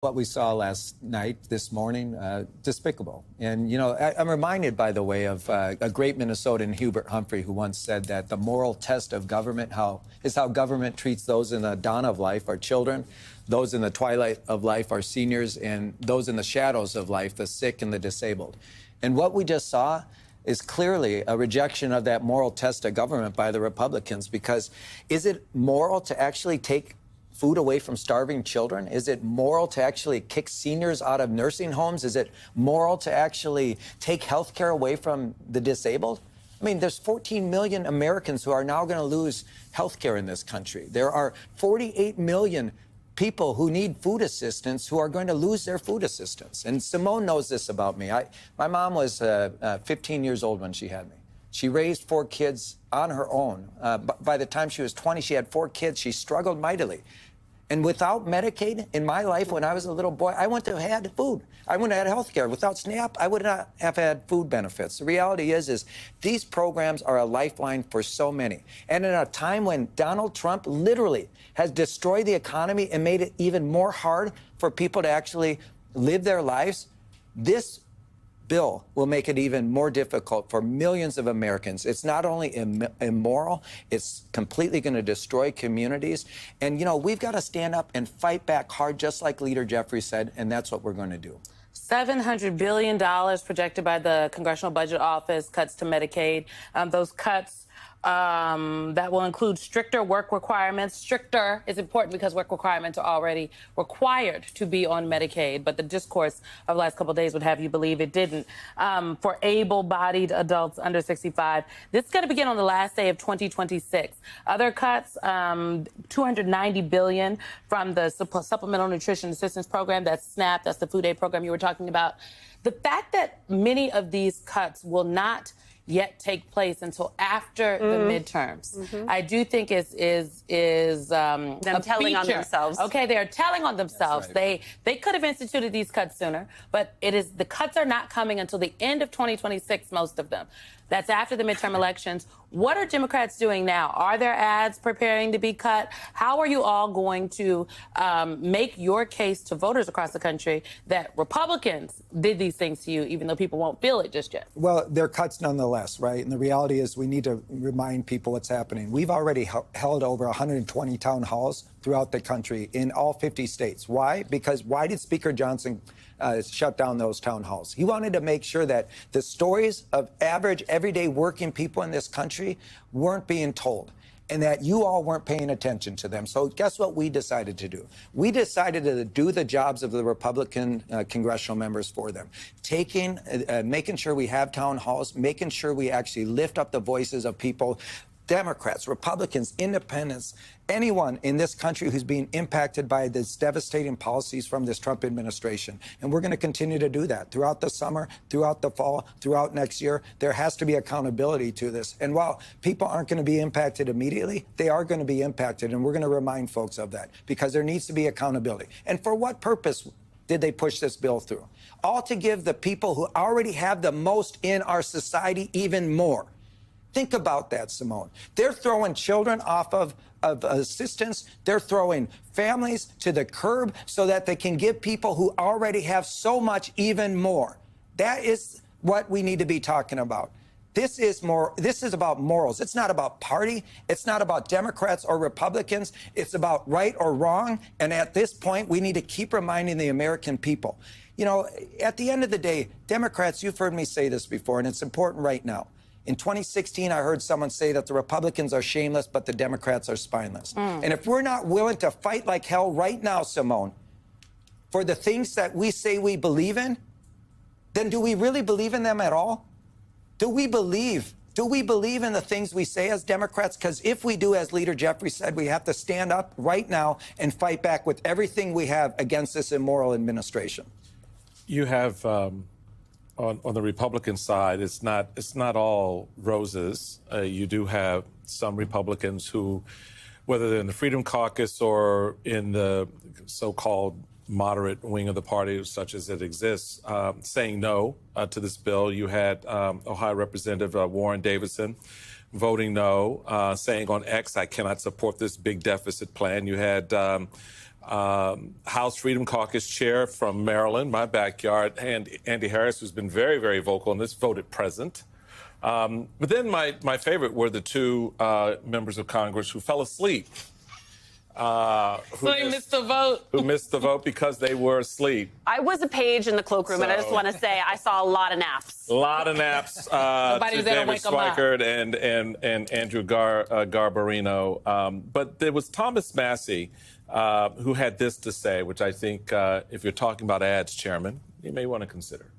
What we saw last night, this morning, despicable. And, I'm reminded, by the way, of a great Minnesotan, Hubert Humphrey, who once said that the moral test of government is how government treats those in the dawn of life, our children, those in the twilight of life, our seniors, and those in the shadows of life, the sick and the disabled. And what we just saw is clearly a rejection of that moral test of government by the Republicans, because is it moral to actually take food away from starving children? Is it moral to actually kick seniors out of nursing homes? Is it moral to actually take health care away from the disabled? I mean, there's 14 million Americans who are now going to lose health care in this country. There are 48 million people who need food assistance who are going to lose their food assistance. And Simone knows this about me. My mom was 15 years old when she had me. She raised 4 kids on her own. By the time she was 20, she had 4 kids. She struggled mightily. And without Medicaid, in my life, when I was a little boy, I wouldn't have had food. I wouldn't have had health care. Without SNAP, I would not have had food benefits. The reality is these programs are a lifeline for so many. And in a time when Donald Trump literally has destroyed the economy and made it even more hard for people to actually live their lives, this bill will make it even more difficult for millions of Americans. It's not only immoral, it's completely going to destroy communities. And, we've got to stand up and fight back hard, just like Leader Jeffries said, and that's what we're going to do. $700 billion projected by the Congressional Budget Office, cuts to Medicaid. Those cuts that will include stricter work requirements. Stricter is important because work requirements are already required to be on Medicaid, but the discourse of the last couple of days would have you believe it didn't. For able-bodied adults under 65, this is going to begin on the last day of 2026. Other cuts, $290 billion from the Supplemental Nutrition Assistance Program. That's SNAP. That's the food aid program you were talking about. The fact that many of these cuts will not yet take place until after the midterms, I do think is them telling on themselves. Okay, they are telling on themselves. Right. They could have instituted these cuts sooner, but the cuts are not coming until the end of 2026, most of them. That's after the midterm elections. What are Democrats doing now? Are there ads preparing to be cut? How are you all going to make your case to voters across the country that Republicans did these things to you, even though people won't feel it just yet? Well, they're cuts nonetheless, right? And the reality is we need to remind people what's happening. We've already held over 120 town halls throughout the country in all 50 states. Why? Because why did Speaker Johnson shut down those town halls? He wanted to make sure that the stories of average, everyday working people in this country weren't being told, and that you all weren't paying attention to them. So guess what we decided to do? We decided to do the jobs of the Republican congressional members for them, making sure we have town halls, making sure we actually lift up the voices of people, Democrats, Republicans, independents, anyone in this country who's being impacted by these devastating policies from this Trump administration. And we're going to continue to do that throughout the summer, throughout the fall, throughout next year. There has to be accountability to this. And while people aren't going to be impacted immediately, they are going to be impacted. And we're going to remind folks of that because there needs to be accountability. And for what purpose did they push this bill through? All to give the people who already have the most in our society even more. Think about that, Simone. They're throwing children off of assistance. They're throwing families to the curb so that they can give people who already have so much even more. That is what we need to be talking about. This is about morals. It's not about party. It's not about Democrats or Republicans. It's about right or wrong. And at this point, we need to keep reminding the American people. At the end of the day, Democrats, you've heard me say this before, and it's important right now. In 2016, I heard someone say that the Republicans are shameless, but the Democrats are spineless. And if we're not willing to fight like hell right now, Simone, for the things that we say we believe in, then do we really believe in them at all? Do we believe in the things we say as Democrats? Because if we do, as Leader Jeffries said, we have to stand up right now and fight back with everything we have against this immoral administration. You have... On the Republican side, it's not all roses. You do have some Republicans who, whether they're in the Freedom Caucus or in the so-called moderate wing of the party, such as it exists, saying no to this bill. You had Ohio Representative Warren Davidson voting no, saying on X, I cannot support this big deficit plan. You had House Freedom Caucus chair from Maryland, my backyard, Andy Harris, who's been very, very vocal on this, voted present. But then my favorite were the two members of Congress who fell asleep. Who missed the vote. Who missed the vote because they were asleep. I was a page in the cloakroom, and I just want to say I saw a lot of naps. A lot of naps. Nobody's there to David wake 'em up. Schweikert and Andrew Garbarino. But there was Thomas Massey, who had this to say, which I think, if you're talking about ads, Chairman, you may want to consider.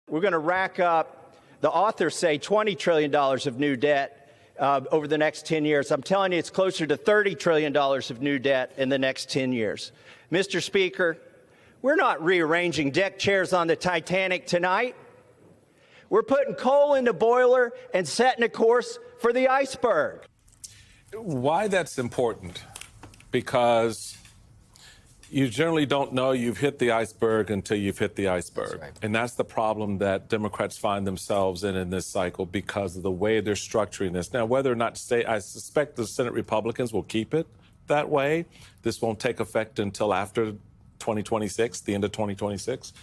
We're going to rack up, the authors say, $20 trillion of new debt over the next 10 years. I'm telling you, it's closer to $30 trillion of new debt in the next 10 years. Mr. Speaker, we're not rearranging deck chairs on the Titanic tonight. We're putting coal in the boiler and setting a course for the iceberg. Why that's important? Because you generally don't know you've hit the iceberg until you've hit the iceberg. That's right. And that's the problem that Democrats find themselves in this cycle because of the way they're structuring this. Now, whether or not I suspect the Senate Republicans will keep it that way. This won't take effect until after 2026, the end of 2026.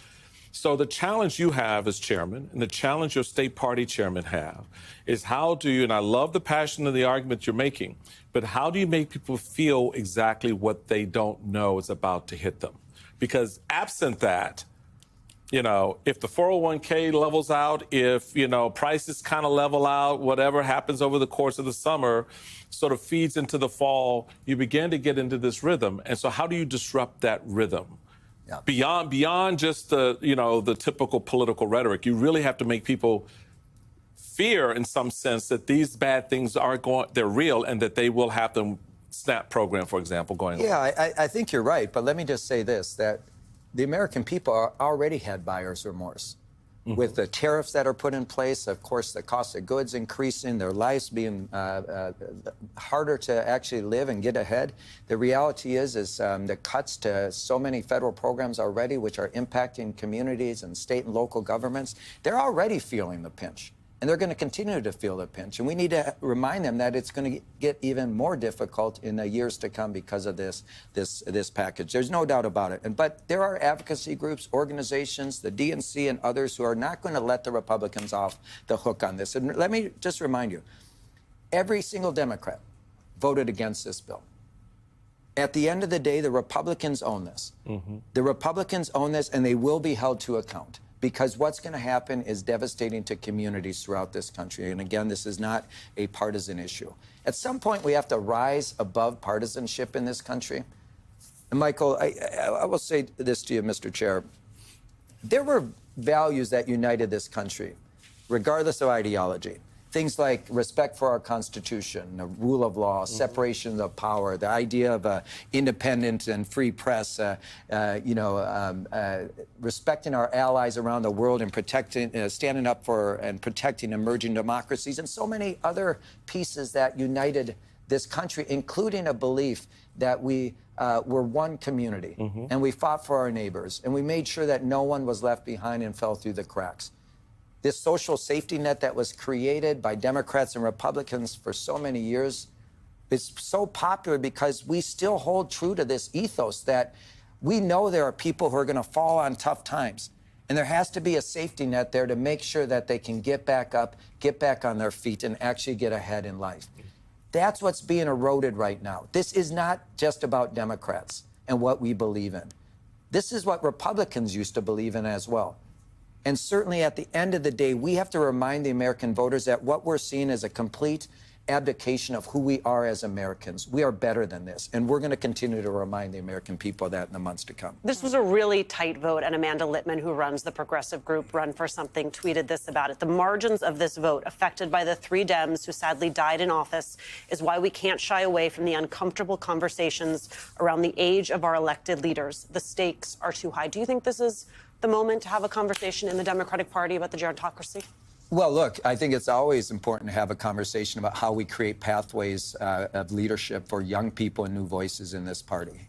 So the challenge you have as chairman and the challenge your state party chairman have is how do you, and I love the passion of the argument you're making, but how do you make people feel exactly what they don't know is about to hit them? Because absent that, if the 401k levels out, if, prices kind of level out, whatever happens over the course of the summer sort of feeds into the fall, you begin to get into this rhythm. And so how do you disrupt that rhythm? Yeah. Beyond just the typical political rhetoric, you really have to make people fear in some sense that these bad things they're real and that they will have the SNAP program, for example, going on. Yeah, I think you're right. But let me just say this, that the American people already had buyer's remorse. Mm-hmm. With the tariffs that are put in place, of course, the cost of goods increasing, their lives being harder to actually live and get ahead. The reality is the cuts to so many federal programs already, which are impacting communities and state and local governments, they're already feeling the pinch. And they're going to continue to feel the pinch. And we need to remind them that it's going to get even more difficult in the years to come because of this package. There's no doubt about it. But there are advocacy groups, organizations, the DNC and others who are not going to let the Republicans off the hook on this. And let me just remind you, every single Democrat voted against this bill. At the end of the day, the Republicans own this. Mm-hmm. The Republicans own this, and they will be held to account. Because what's going to happen is devastating to communities throughout this country. And again, this is not a partisan issue. At some point, we have to rise above partisanship in this country. And Michael, I will say this to you, Mr. Chair. There were values that united this country, regardless of ideology. Things like respect for our Constitution, the rule of law, separation of power, the idea of an independent and free press, respecting our allies around the world and standing up for and protecting emerging democracies, and so many other pieces that united this country, including a belief that we were one community, and we fought for our neighbors, and we made sure that no one was left behind and fell through the cracks. This social safety net that was created by Democrats and Republicans for so many years is so popular because we still hold true to this ethos that we know there are people who are going to fall on tough times. And there has to be a safety net there to make sure that they can get back up, get back on their feet, and actually get ahead in life. That's what's being eroded right now. This is not just about Democrats and what we believe in. This is what Republicans used to believe in as well. And certainly at the end of the day, we have to remind the American voters that what we're seeing is a complete abdication of who we are as Americans. We are better than this. And we're going to continue to remind the American people of that in the months to come. This was a really tight vote, and Amanda Littman, who runs the progressive group Run for Something, tweeted this about it. The margins of this vote, affected by the three Dems who sadly died in office, is why we can't shy away from the uncomfortable conversations around the age of our elected leaders. The stakes are too high. Do you think this is the moment to have a conversation in the Democratic Party about the gerontocracy? Well, look, I think it's always important to have a conversation about how we create pathways of leadership for young people and new voices in this party.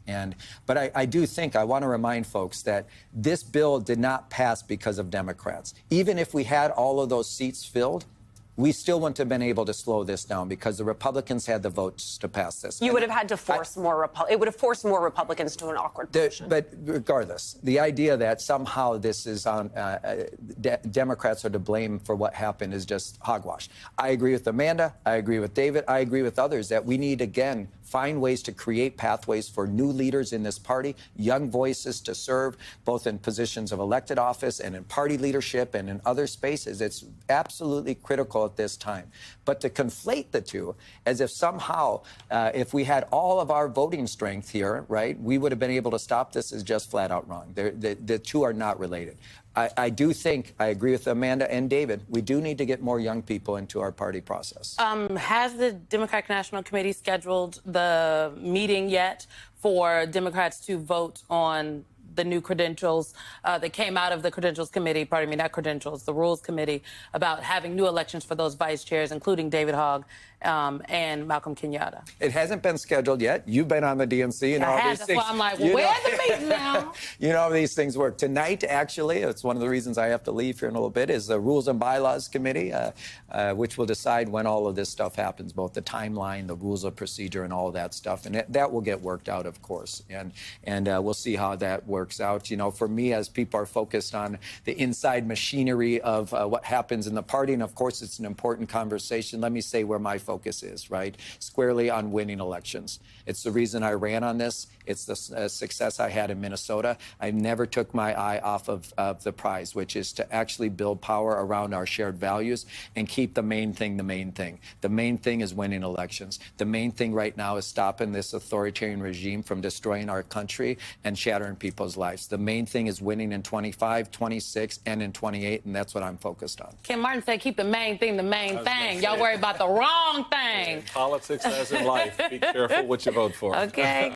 But I do think I want to remind folks that this bill did not pass because of Democrats. Even if we had all of those seats filled, we still wouldn't have been able to slow this down because the Republicans had the votes to pass this. You would have had to force it would have forced more Republicans to an awkward position. But regardless, the idea that somehow this is on Democrats are to blame for what happened is just hogwash. I agree with Amanda. I agree with David. I agree with others that we need, again, find ways to create pathways for new leaders in this party, young voices to serve both in positions of elected office and in party leadership and in other spaces. It's absolutely critical at this time. But to conflate the two as if somehow, if we had all of our voting strength here, right, we would have been able to stop this is just flat out wrong. The two are not related. I do think, I agree with Amanda and David, we do need to get more young people into our party process. Has the Democratic National Committee scheduled the meeting yet for Democrats to vote on the new credentials that came out of the Credentials Committee, pardon me, not credentials, the Rules Committee, about having new elections for those vice chairs, including David Hogg and Malcolm Kenyatta? It hasn't been scheduled yet. You've been on the DNC and all these That's things. why I'm like, well, where's the meeting now? You know how these things work. Tonight, actually, it's one of the reasons I have to leave here in a little bit, is the Rules and Bylaws Committee, which will decide when all of this stuff happens, both the timeline, the rules of procedure, and all of that stuff. And that will get worked out, of course. And we'll see how that works out. You know, for me, as people are focused on the inside machinery of what happens in the party, and of course, it's an important conversation, let me say where my focus is, right? Squarely on winning elections. It's the reason I ran on this. It's the success I had in Minnesota. I never took my eye off of the prize, which is to actually build power around our shared values and keep the main thing the main thing. The main thing is winning elections. The main thing right now is stopping this authoritarian regime from destroying our country and shattering people's lives. The main thing is winning in 25, 26, and in 28, and that's what I'm focused on. Ken Martin said keep the main thing the main thing. Y'all worry about the wrong thing. In politics, as in life, be careful what you vote for. Okay.